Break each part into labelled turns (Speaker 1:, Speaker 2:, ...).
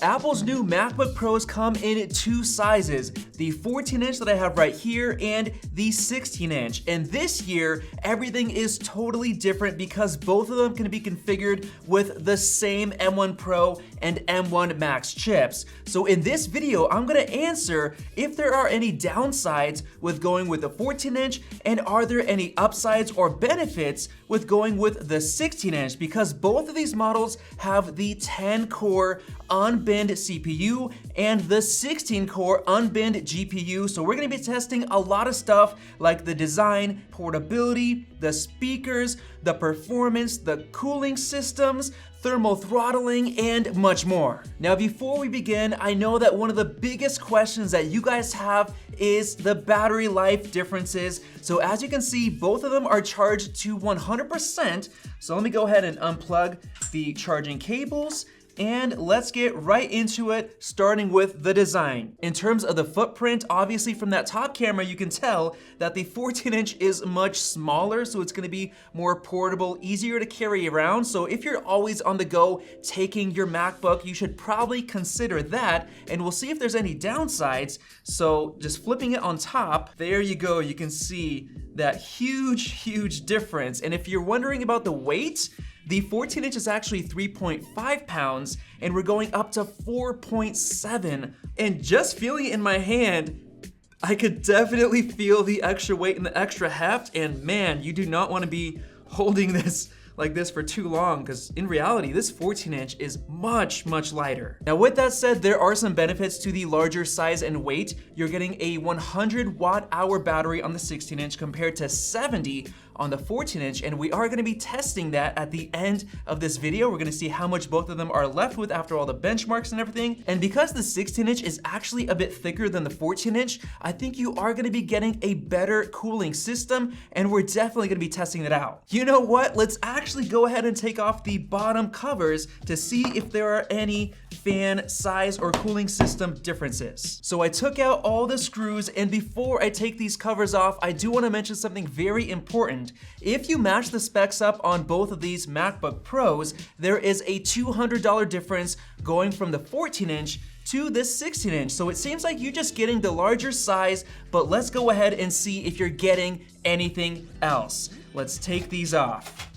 Speaker 1: Apple's new MacBook Pros come in two sizes, the 14-inch that I have right here and the 16-inch. And this year, everything is totally different because both of them can be configured with the same M1 Pro and M1 Max chips. So in this video, I'm gonna answer if there are any downsides with going with the 14-inch and are there any upsides or benefits with going with the 16-inch, because both of these models have the 10-core unbinned CPU and the 16-core unbinned GPU. So we're gonna be testing a lot of stuff like the design, portability, the speakers, the performance, the cooling systems, thermal throttling, and much more. Now, before we begin, I know that one of the biggest questions that you guys have is the battery life differences. So as you can see, both of them are charged to 100%. So let me go ahead and unplug the charging cables. And let's get right into it, starting with the design. In terms of the footprint, obviously from that top camera, you can tell that the 14-inch is much smaller, so it's gonna be more portable, easier to carry around. So if you're always on the go taking your MacBook, you should probably consider that, and we'll see if there's any downsides. So just flipping it on top, there you go, you can see that huge difference. And if you're wondering about the weight, the 14-inch is actually 3.5 pounds, and we're going up to 4.7. And just feeling it in my hand, I could definitely feel the extra weight and the extra heft, and man, you do not want to be holding this like this for too long, because in reality, this 14-inch is much lighter. Now with that said, there are some benefits to the larger size and weight. You're getting a 100 watt-hour battery on the 16-inch compared to 70 on the 14-inch, and we are gonna be testing that at the end of this video. We're gonna see how much both of them are left with after all the benchmarks and everything. And because the 16-inch is actually a bit thicker than the 14-inch, I think you are gonna be getting a better cooling system, and we're definitely gonna be testing it out. You know what? Let's actually go ahead and take off the bottom covers to see if there are any fan size or cooling system differences. So I took out all the screws, and before I take these covers off, I do wanna mention something very important. If you match the specs up on both of these MacBook Pros, there is a $200 difference going from the 14-inch to this 16-inch. So it seems like you're just getting the larger size, but let's go ahead and see if you're getting anything else. Let's take these off.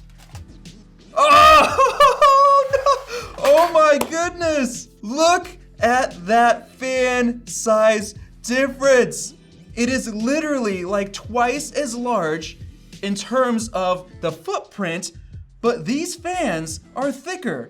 Speaker 1: Oh, no! Oh my goodness! Look at that fan size difference. It is literally like twice as large in terms of the footprint, but these fans are thicker.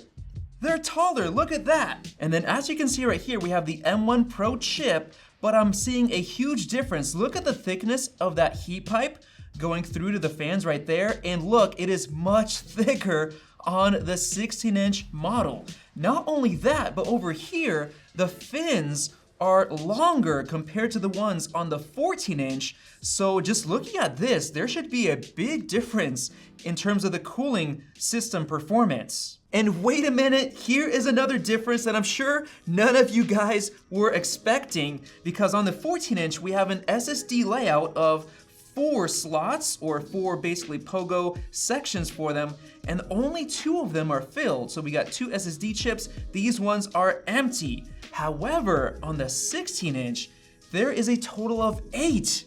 Speaker 1: They're taller, look at that. And then as you can see right here, we have the M1 Pro chip, but I'm seeing a huge difference. Look at the thickness of that heat pipe going through to the fans right there. And look, it is much thicker on the 16-inch model. Not only that, but over here, the fins are longer compared to the ones on the 14-inch. So just looking at this, there should be a big difference in terms of the cooling system performance. And wait a minute, here is another difference that I'm sure none of you guys were expecting, because on the 14-inch, we have an SSD layout of 4 slots, or 4 basically pogo sections for them, and only 2 of them are filled. So we got 2 SSD chips, these ones are empty. However, on the 16-inch, there is a total of 8.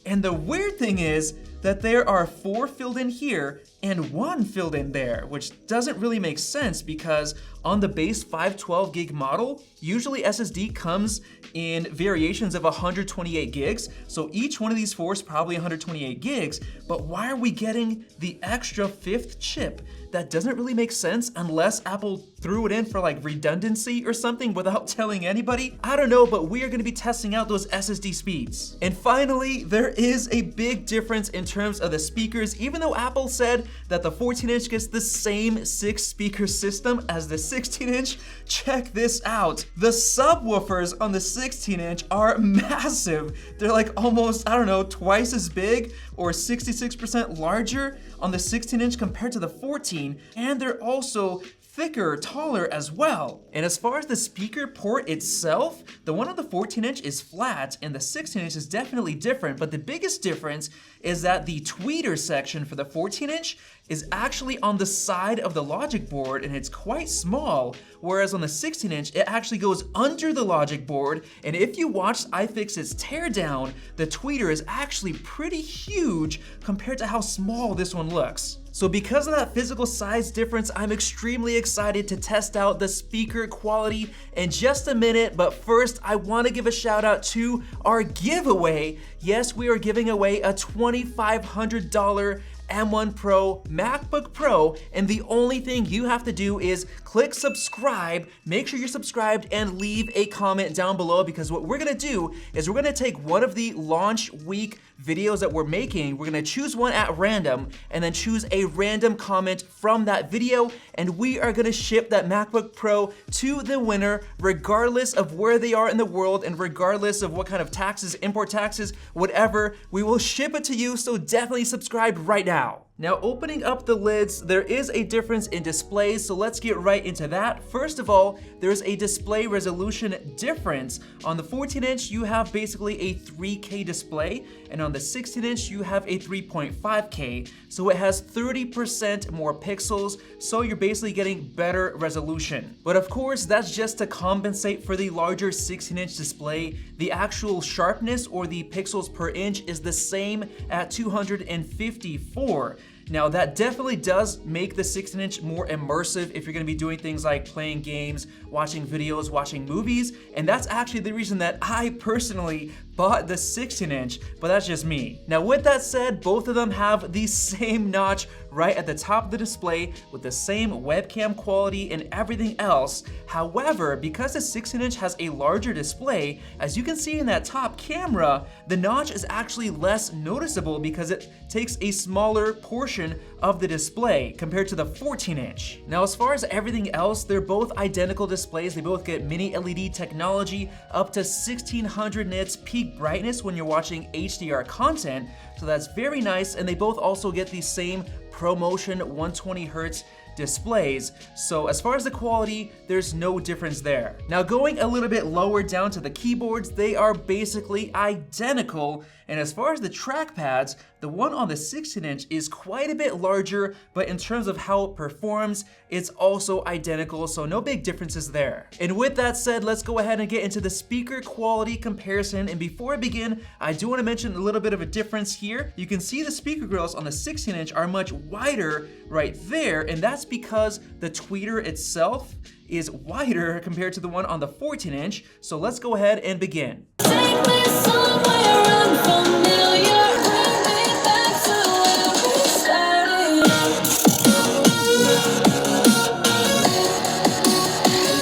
Speaker 1: And the weird thing is that there are 4 filled in here and 1 filled in there, which doesn't really make sense because on the base 512 gig model, usually SSD comes in variations of 128 gigs. So each one of these 4 is probably 128 gigs, but why are we getting the extra 5th chip? That doesn't really make sense unless Apple threw it in for like redundancy or something without telling anybody. I don't know, but we are gonna be testing out those SSD speeds. And finally, there is a big difference in terms of the speakers. Even though Apple said that the 14-inch gets the same 6-speaker system as the 16-inch, check this out. The subwoofers on the 16-inch are massive. They're like almost, I don't know, twice as big or 66% larger on the 16-inch compared to the 14, and they're also thicker, taller as well. And as far as the speaker port itself, the one on the 14-inch is flat and the 16-inch is definitely different, but the biggest difference is that the tweeter section for the 14-inch is actually on the side of the logic board and it's quite small, whereas on the 16-inch, it actually goes under the logic board, and if you watch iFixit's teardown, the tweeter is actually pretty huge compared to how small this one looks. So because of that physical size difference, I'm extremely excited to test out the speaker quality in just a minute, but first I want to give a shout out to our giveaway. Yes, we are giving away a $2,500 M1 Pro MacBook Pro, and the only thing you have to do is click subscribe, make sure you're subscribed, and leave a comment down below, because what we're gonna do is we're gonna take one of the launch week videos that we're making, we're gonna choose one at random, and then choose a random comment from that video, and we are gonna ship that MacBook Pro to the winner, regardless of where they are in the world, and regardless of what kind of taxes, import taxes, whatever, we will ship it to you, so definitely subscribe right now. Now, opening up the lids, there is a difference in displays, so let's get right into that. First of all, there's a display resolution difference. On the 14-inch, you have basically a 3K display, and on the 16-inch, you have a 3.5K, so it has 30% more pixels, so you're basically getting better resolution. But of course, that's just to compensate for the larger 16-inch display. The actual sharpness, or the pixels per inch, is the same at 254. Now that definitely does make the 16-inch more immersive if you're gonna be doing things like playing games, watching videos, watching movies, and that's actually the reason that I personally bought the 16-inch, but that's just me. Now with that said, both of them have the same notch right at the top of the display with the same webcam quality and everything else. However, because the 16-inch has a larger display, as you can see in that top camera, the notch is actually less noticeable because it takes a smaller portion of the display compared to the 14-inch. Now as far as everything else, they're both identical displays. They both get mini LED technology, up to 1600 nits peak brightness when you're watching HDR content, so that's very nice, and they both also get the same ProMotion 120 Hz displays, so as far as the quality, there's no difference there. Now going a little bit lower down to the keyboards, they are basically identical, and as far as the trackpads, the one on the 16-inch is quite a bit larger, but in terms of how it performs, it's also identical, so no big differences there. And with that said, let's go ahead and get into the speaker quality comparison, and before I begin, I do want to mention a little bit of a difference here. You can see the speaker grills on the 16-inch are much wider right there, and that's because the tweeter itself is wider compared to the one on the 14-inch, so let's go ahead and begin.
Speaker 2: Take me somewhere unfamiliar, bring me back to where we started.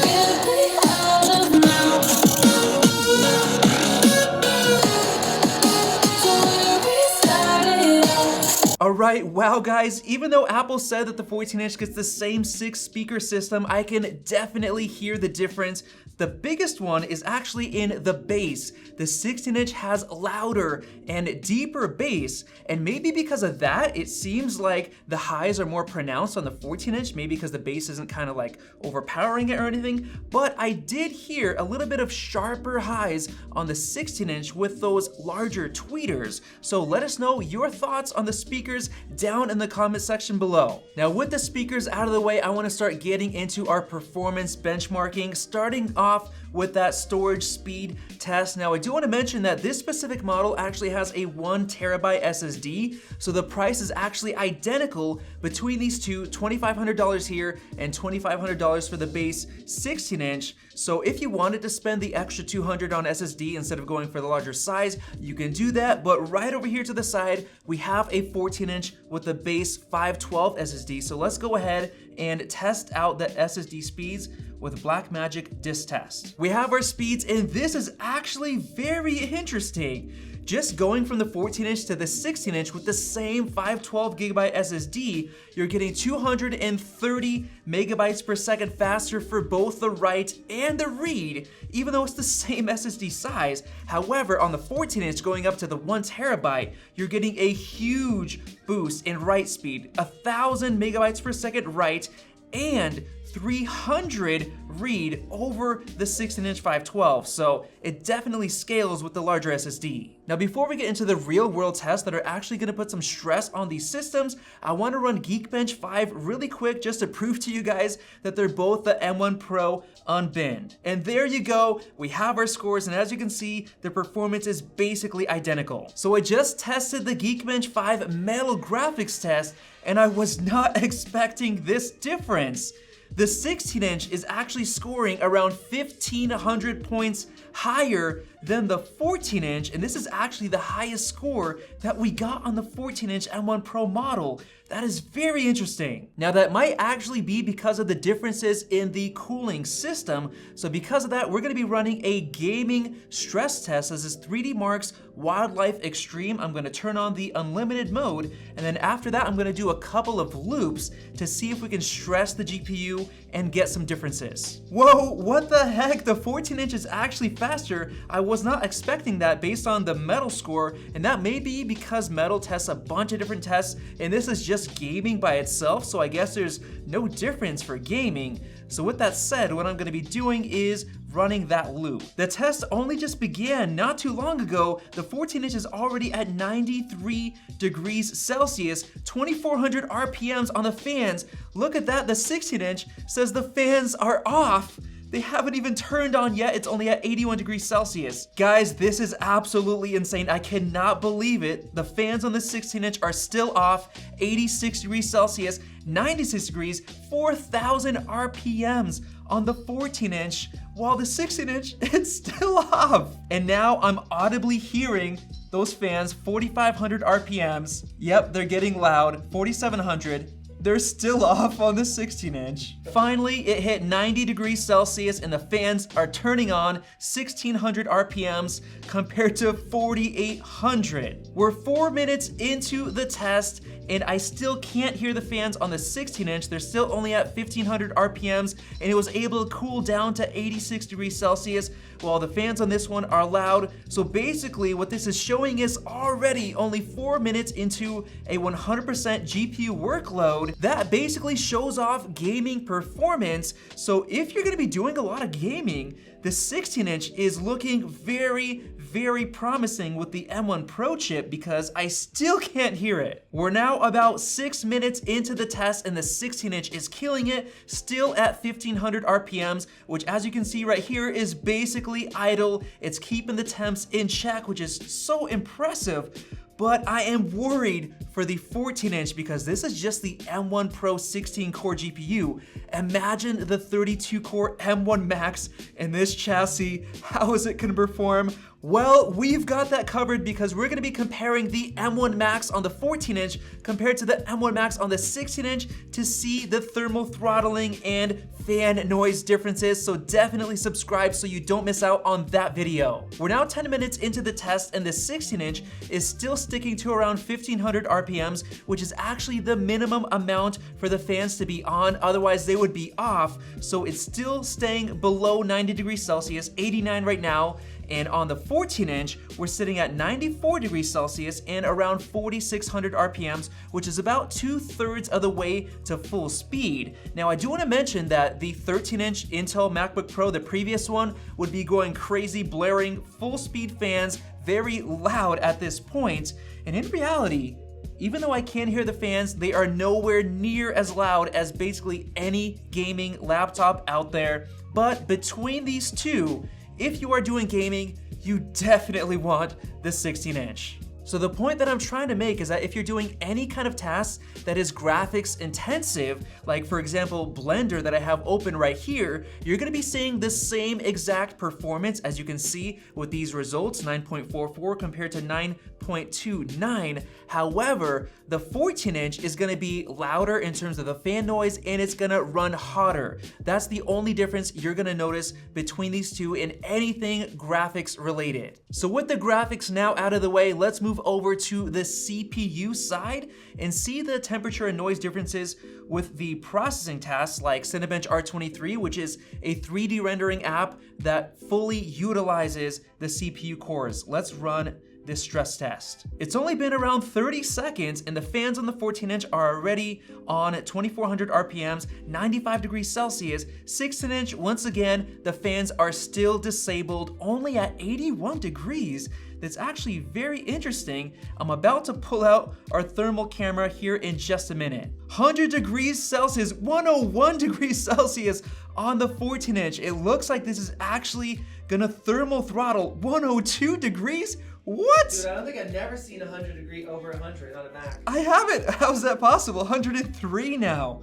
Speaker 2: Get me out of now, to where we started.
Speaker 1: Alright, wow guys, even though Apple said that the 14-inch gets the same 6-speaker system, I can definitely hear the difference. The biggest one is actually in the bass. The 16-inch has louder and deeper bass, and maybe because of that, it seems like the highs are more pronounced on the 14-inch, maybe because the bass isn't kind of like overpowering it or anything, but I did hear a little bit of sharper highs on the 16-inch with those larger tweeters. So let us know your thoughts on the speakers down in the comment section below. Now with the speakers out of the way, I want to start getting into our performance benchmarking, starting off with that storage speed test. Now I do want to mention that this specific model actually has a 1 terabyte SSD, so the price is actually identical between these two, $2,500 here and $2,500 for the base 16-inch. So if you wanted to spend the extra $200 on SSD instead of going for the larger size, you can do that, but right over here to the side, we have a 14-inch with the base 512 SSD. So let's go ahead and test out the SSD speeds with Blackmagic Disk Test. We have our speeds, and this is actually very interesting. Just going from the 14-inch to the 16-inch with the same 512 gigabyte SSD, you're getting 230 megabytes per second faster for both the write and the read, even though it's the same SSD size. However, on the 14-inch going up to the 1 terabyte, you're getting a huge boost in write speed, 1,000 megabytes per second write, and 300 read over the 16-inch 512, so it definitely scales with the larger SSD. Now before we get into the real world tests that are actually going to put some stress on these systems, I want to run Geekbench 5 really quick just to prove to you guys that they're both the M1 Pro unbinned. And there you go, we have our scores, and as you can see, the performance is basically identical. So I just tested the Geekbench 5 metal graphics test, and I was not expecting this difference. The 16-inch is actually scoring around 1,500 points higher than the 14-inch, and this is actually the highest score that we got on the 14-inch M1 Pro model. That is very interesting. Now that might actually be because of the differences in the cooling system. So because of that, we're gonna be running a gaming stress test. This is 3D Mark's Wildlife Extreme. I'm gonna turn on the unlimited mode, and then after that, I'm gonna do a couple of loops to see if we can stress the GPU and get some differences. Whoa, what the heck? The 14-inch is actually faster. I was not expecting that based on the metal score, and that may be because metal tests a bunch of different tests, and this is just gaming by itself, so I guess there's no difference for gaming. So with that said, what I'm gonna be doing is running that loop. The test only just began not too long ago. The 14-inch is already at 93 degrees Celsius, 2,400 RPMs on the fans. Look at that, the 16-inch says the fans are off. They haven't even turned on yet. It's only at 81 degrees Celsius. Guys, this is absolutely insane. I cannot believe it. The fans on the 16-inch are still off, 86 degrees Celsius, 96 degrees, 4,000 RPMs on the 14-inch, while the 16-inch, it's still off. And now I'm audibly hearing those fans, 4,500 RPMs. Yep, they're getting loud, 4,700. They're still off on the 16-inch. Finally, it hit 90 degrees Celsius and the fans are turning on, 1,600 RPMs compared to 4,800. We're 4 minutes into the test and I still can't hear the fans on the 16-inch. They're still only at 1,500 RPMs and it was able to cool down to 86 degrees Celsius while the fans on this one are loud. So basically what this is showing is already only 4 minutes into a 100% GPU workload. That basically shows off gaming performance. So if you're gonna be doing a lot of gaming, the 16-inch is looking very promising with the M1 Pro chip because I still can't hear it. We're now about 6 minutes into the test and the 16-inch is killing it, still at 1,500 RPMs, which as you can see right here is basically idle. It's keeping the temps in check, which is so impressive. But I am worried for the 14-inch because this is just the M1 Pro 16-core GPU. Imagine the 32-core M1 Max in this chassis. How is it gonna perform? Well, we've got that covered because we're gonna be comparing the M1 Max on the 14-inch compared to the M1 Max on the 16-inch to see the thermal throttling and fan noise differences, so definitely subscribe so you don't miss out on that video. We're now 10 minutes into the test and the 16-inch is still sticking to around 1,500 RPMs, which is actually the minimum amount for the fans to be on, otherwise they would be off, so it's still staying below 90 degrees Celsius, 89 right now. And on the 14-inch, we're sitting at 94 degrees Celsius and around 4,600 RPMs, which is about 2/3 of the way to full speed. Now, I do want to mention that the 13-inch Intel MacBook Pro, the previous one, would be going crazy, blaring full speed fans very loud at this point. And in reality, even though I can hear the fans, they are nowhere near as loud as basically any gaming laptop out there. But between these two, if you are doing gaming, you definitely want the 16-inch. So the point that I'm trying to make is that if you're doing any kind of task that is graphics intensive, like for example, Blender that I have open right here, you're gonna be seeing the same exact performance as you can see with these results, 9.44 compared to 9.29. However, the 14-inch is gonna be louder in terms of the fan noise and it's gonna run hotter. That's the only difference you're gonna notice between these two in anything graphics related. So with the graphics now out of the way, let's move over to the CPU side and see the temperature and noise differences with the processing tasks like Cinebench R23, which is a 3D rendering app that fully utilizes the CPU cores. Let's run this stress test. It's only been around 30 seconds and the fans on the 14-inch are already on 2400 RPMs, 95 degrees Celsius. 16-inch, once again, the fans are still disabled, only at 81 degrees. That's actually very interesting. I'm about to pull out our thermal camera here in just a minute. 100 degrees Celsius, 101 degrees Celsius on the 14-inch. It looks like this is actually gonna thermal throttle 102 degrees. What?
Speaker 3: Dude, I don't think I've never seen 100 degree over 100 on a Mac.
Speaker 1: I haven't. How's that possible? 103 now.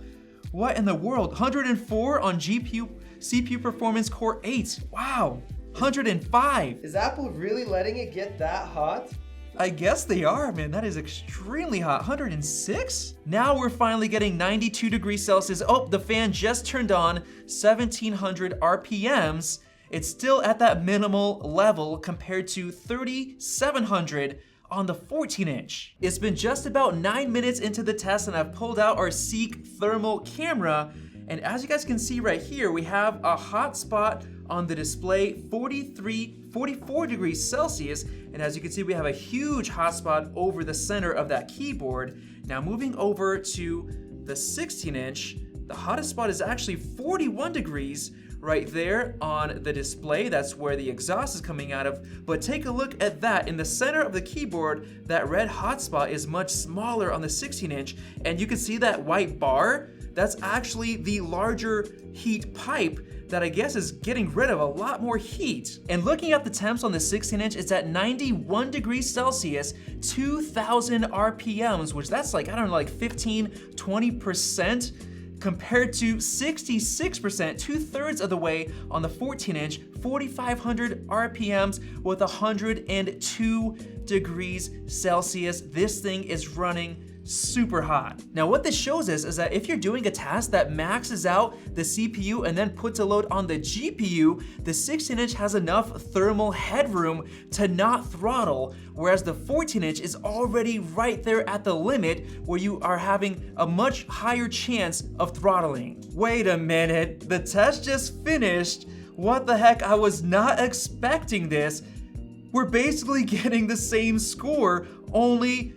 Speaker 1: What in the world? 104 on CPU Performance Core 8. Wow. 105.
Speaker 3: Is Apple really letting it get that hot?
Speaker 1: I guess they are, man. That is extremely hot. 106? Now we're finally getting 92 degrees Celsius. Oh, the fan just turned on, 1700 RPMs. It's still at that minimal level compared to 3700 on the 14-inch. It's been just about 9 minutes into the test and I've pulled out our Seek thermal camera. And as you guys can see right here, we have a hot spot on the display, 44 degrees Celsius. And as you can see, we have a huge hot spot over the center of that keyboard. Now moving over to the 16-inch, the hottest spot is actually 41 degrees right there on the display. That's where the exhaust is coming out of. But take a look at that. In the center of the keyboard, that red hotspot is much smaller on the 16-inch. And you can see that white bar. That's actually the larger heat pipe that I guess is getting rid of a lot more heat. And looking at the temps on the 16-inch, it's at 91 degrees Celsius, 2000 RPMs, which that's like, I don't know, like 15, 20%, compared to 66%, 2/3 of the way on the 14-inch, 4500 RPMs with 102 degrees Celsius. This thing is running super hot. Now what this shows us is that if you're doing a task that maxes out the CPU and then puts a load on the GPU, the 16-inch has enough thermal headroom to not throttle, whereas the 14-inch is already right there at the limit where you are having a much higher chance of throttling. Wait a minute, the test just finished. What the heck, I was not expecting this. We're basically getting the same score, only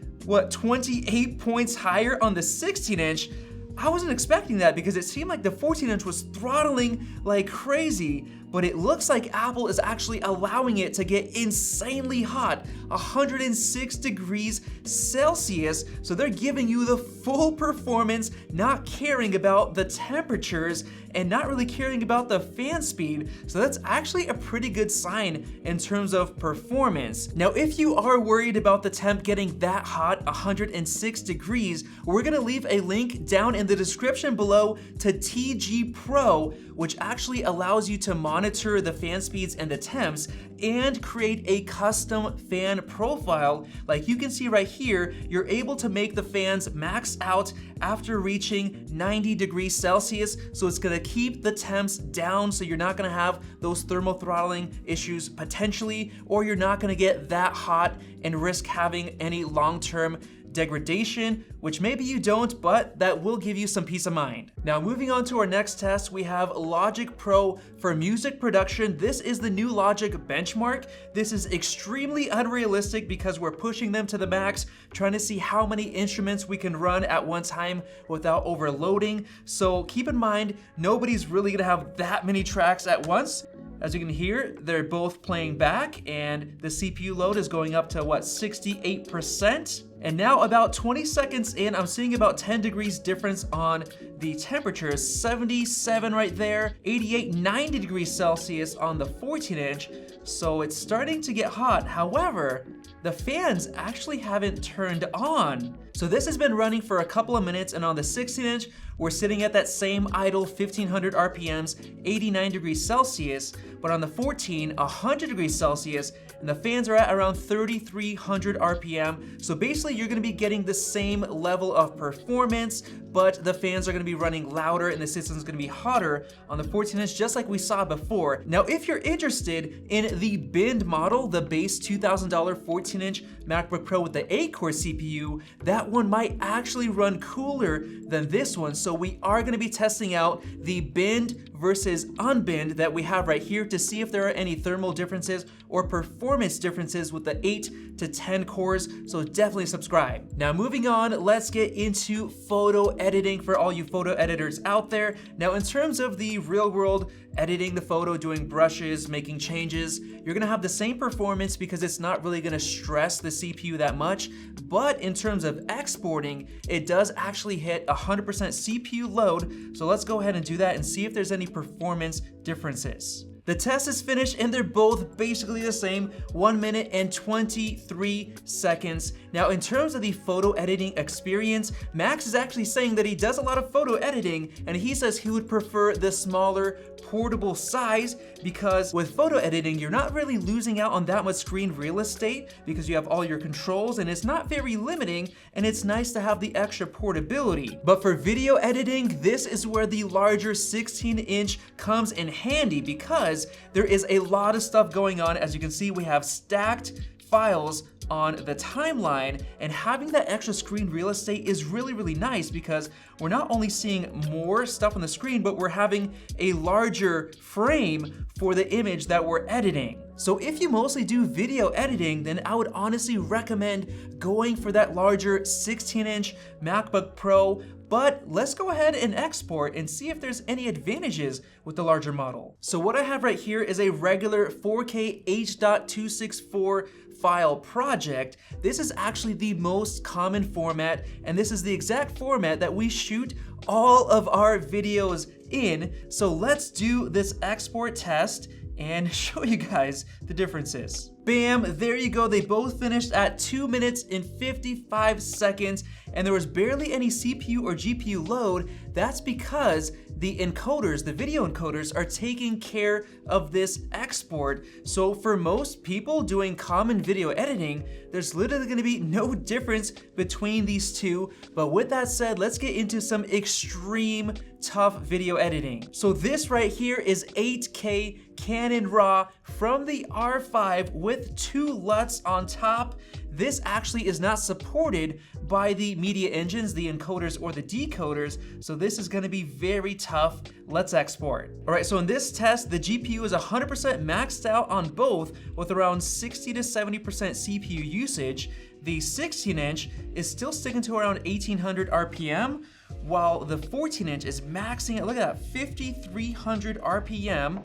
Speaker 1: 28 points higher on the 16-inch. I wasn't expecting that because it seemed like the 14-inch was throttling like crazy, but it looks like Apple is actually allowing it to get insanely hot, 106 degrees Celsius. So they're giving you the full performance, not caring about the temperatures and not really caring about the fan speed. So that's actually a pretty good sign in terms of performance. Now, if you are worried about the temp getting that hot, 106 degrees, we're gonna leave a link down in the description below to TG Pro, which actually allows you to monitor the fan speeds and the temps and create a custom fan profile. Like you can see right here, you're able to make the fans max out after reaching 90 degrees Celsius. So it's gonna keep the temps down so you're not gonna have those thermal throttling issues potentially, or you're not gonna get that hot and risk having any long-term degradation, which maybe you don't, but that will give you some peace of mind. Now moving on to our next test, we have Logic Pro for music production. This is the new Logic benchmark. This is extremely unrealistic because we're pushing them to the max, trying to see how many instruments we can run at one time without overloading. So keep in mind, nobody's really gonna have that many tracks at once. As you can hear, they're both playing back and the CPU load is going up to 68%. And now about 20 seconds in, I'm seeing about 10 degrees difference on the temperatures, 77 right there, 88, 90 degrees Celsius on the 14-inch. So it's starting to get hot. However, the fans actually haven't turned on. So this has been running for a couple of minutes, and on the 16-inch, we're sitting at that same idle 1500 RPMs, 89 degrees Celsius, but on the 14, 100 degrees Celsius, and the fans are at around 3300 RPM. So basically you're gonna be getting the same level of performance, but the fans are gonna be running louder and the system's gonna be hotter on the 14-inch, just like we saw before. Now, if you're interested in the Bend model, the base $2,000 14-inch MacBook Pro with the 8-core CPU, that one might actually run cooler than this one. So we are gonna be testing out the Bend versus unbinned that we have right here to see if there are any thermal differences or performance differences with the 8 to 10 cores, so definitely subscribe. Now moving on, let's get into photo editing for all you photo editors out there. Now in terms of the real world editing the photo, doing brushes, making changes, you're gonna have the same performance because it's not really gonna stress the CPU that much. But in terms of exporting, it does actually hit 100% CPU load. So let's go ahead and do that and see if there's any performance differences. The test is finished and they're both basically the same, 1 minute and 23 seconds. Now in terms of the photo editing experience, Max is actually saying that he does a lot of photo editing and he says he would prefer the smaller portable size because with photo editing, you're not really losing out on that much screen real estate because you have all your controls and it's not very limiting and it's nice to have the extra portability. But for video editing, this is where the larger 16-inch comes in handy because there is a lot of stuff going on. As you can see, we have stacked files on the timeline, and having that extra screen real estate is really, really nice because we're not only seeing more stuff on the screen, but we're having a larger frame for the image that we're editing. So if you mostly do video editing, then I would honestly recommend going for that larger 16-inch MacBook Pro. But let's go ahead and export and see if there's any advantages with the larger model. So what I have right here is a regular 4K H.264 file project. This is actually the most common format, and this is the exact format that we shoot all of our videos in. So let's do this export test and show you guys the differences. Bam, there you go. They both finished at 2 minutes and 55 seconds, and there was barely any CPU or GPU load. That's because the encoders, the video encoders, are taking care of this export. So for most people doing common video editing, there's literally gonna be no difference between these two. But with that said, let's get into some extreme tough video editing. So this right here is 8K Canon RAW from the R5 with 2 LUTs on top. This actually is not supported by the media engines, the encoders or the decoders, so this is gonna be very tough. Let's export. All right, so in this test, the GPU is 100% maxed out on both with around 60 to 70% CPU usage. The 16-inch is still sticking to around 1800 RPM, while the 14-inch is maxing it, look at that, 5300 RPM.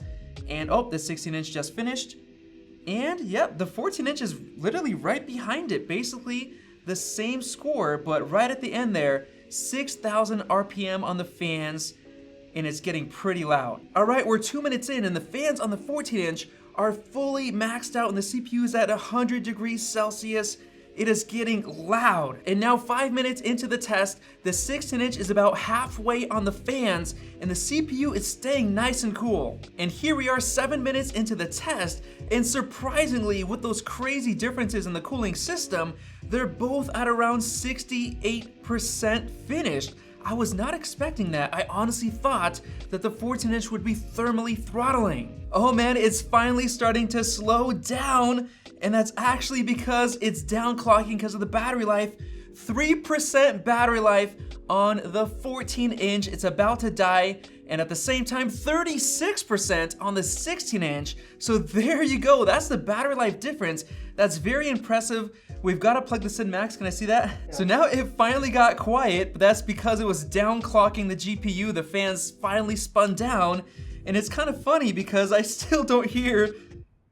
Speaker 1: And oh, the 16-inch just finished. And yep, the 14-inch is literally right behind it. Basically the same score, but right at the end there, 6000 RPM on the fans, and it's getting pretty loud. All right, we're 2 minutes in and the fans on the 14-inch are fully maxed out and the CPU is at 100 degrees Celsius. It is getting loud. And now 5 minutes into the test, the 16-inch is about halfway on the fans and the CPU is staying nice and cool. And here we are 7 minutes into the test, and surprisingly, with those crazy differences in the cooling system, they're both at around 68% finished. I was not expecting that. I honestly thought that the 14-inch would be thermally throttling. Oh man, it's finally starting to slow down, and that's actually because it's downclocking because of the battery life. 3% battery life on the 14-inch. It's about to die. And at the same time, 36% on the 16-inch. So there you go. That's the battery life difference. That's very impressive. We've got to plug this in, Max. Can I see that? Yeah. So now it finally got quiet, but that's because it was downclocking the GPU. The fans finally spun down. And it's kind of funny because I still don't hear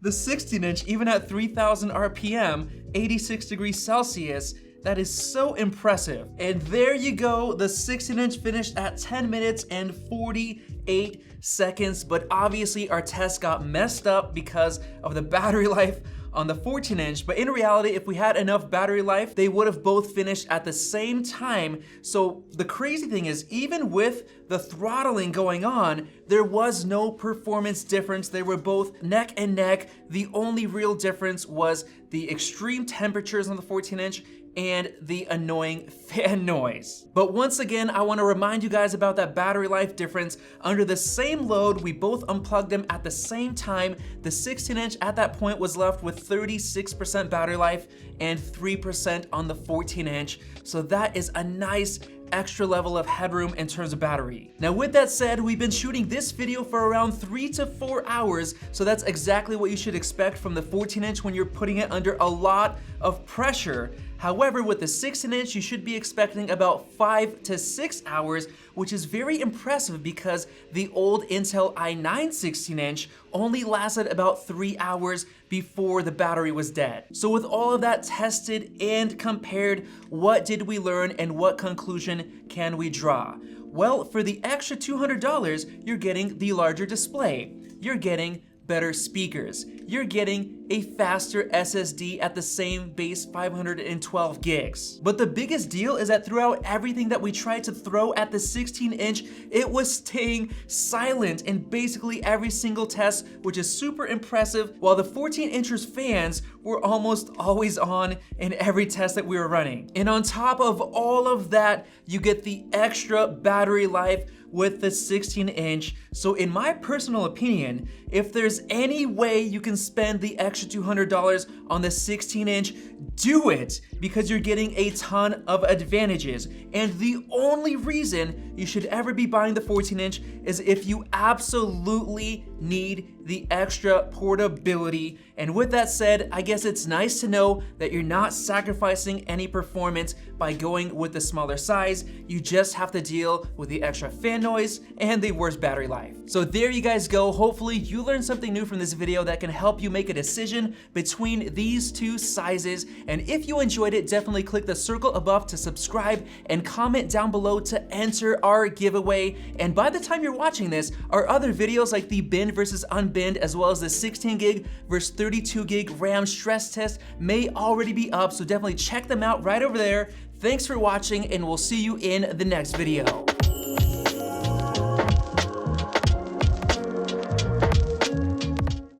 Speaker 1: the 16-inch even at 3000 RPM, 86 degrees Celsius. That is so impressive. And there you go, the 16-inch finished at 10 minutes and 48 seconds, but obviously our test got messed up because of the battery life on the 14-inch, but in reality, if we had enough battery life, they would have both finished at the same time. So the crazy thing is, even with the throttling going on, there was no performance difference. They were both neck and neck. The only real difference was the extreme temperatures on the 14-inch and the annoying fan noise. But once again, I want to remind you guys about that battery life difference. Under the same load, we both unplugged them at the same time. The 16-inch at that point was left with 36% battery life and 3% on the 14-inch. So that is a nice extra level of headroom in terms of battery. Now with that said, we've been shooting this video for around 3 to 4 hours, so that's exactly what you should expect from the 14-inch when you're putting it under a lot of pressure. However, with the 16-inch, you should be expecting about 5 to 6 hours, which is very impressive because the old Intel i9 16-inch only lasted about 3 hours before the battery was dead. So with all of that tested and compared, what did we learn and what conclusion can we draw? Well, for the extra $200, you're getting the larger display. You're getting better speakers. You're getting a faster SSD at the same base 512 gigs. But the biggest deal is that throughout everything that we tried to throw at the 16-inch, it was staying silent in basically every single test, which is super impressive, while the 14-inchers fans were almost always on in every test that we were running. And on top of all of that, you get the extra battery life with the 16-inch. So in my personal opinion, if there's any way you can spend the extra $200 on the 16-inch, do it, because you're getting a ton of advantages. And the only reason you should ever be buying the 14-inch is if you absolutely need the extra portability. And with that said, I guess it's nice to know that you're not sacrificing any performance by going with the smaller size. You just have to deal with the extra fan noise and the worse battery life. So there you guys go. Hopefully you learned something new from this video that can help you make a decision between these two sizes. And if you enjoyed it, definitely click the circle above to subscribe and comment down below to enter our giveaway. And by the time you're watching this, our other videos like the bin versus unbinned, as well as the 16 gig versus 32 gig RAM stress test may already be up, so definitely check them out right over there. Thanks for watching, and we'll see you in the next video.